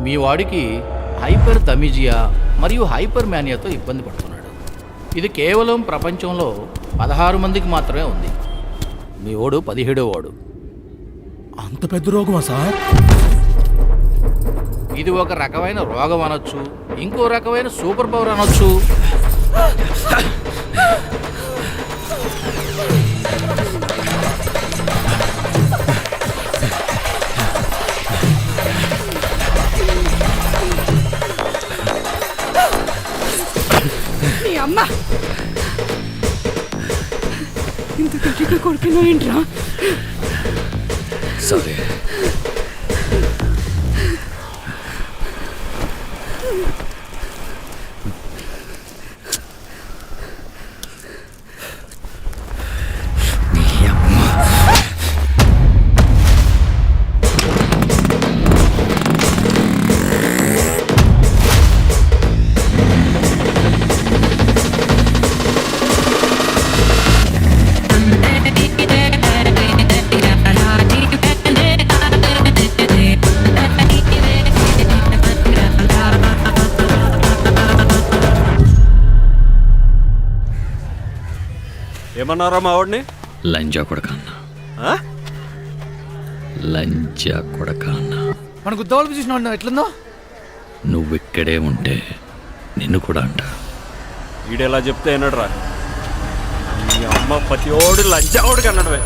మీ వాడికి హైపర్ థమిజియా మరియు హైపర్ మ్యానియాతో ఇబ్బంది పడుతున్నాడు. ఇది కేవలం ప్రపంచంలో 16 మందికి మాత్రమే ఉంది. మీ వాడు 17వ వాడు. అంత పెద్ద రోగమా సార్? ఇది ఒక రకమైన రోగం అనొచ్చు, ఇంకో రకమైన సూపర్ పవర్ అనొచ్చు. అమ్మా ఇంత గట్టిగా కొడుకున్నా ఏంట్రా? సరే ఏమన్నారా మా వాడిని? లంజా కొడక అన్న, లంజా కొడక అన్న. మన గుద్దవాళ్ళు చూసిన ఎట్లుందో. నువ్వు ఇక్కడే ఉంటే నిన్ను కూడా అంట. వీడెలా చెప్తే ఏనడరా? ఈ అమ్మ ప్రతి ఓడు లంచా ఓడికి అన్నడమే.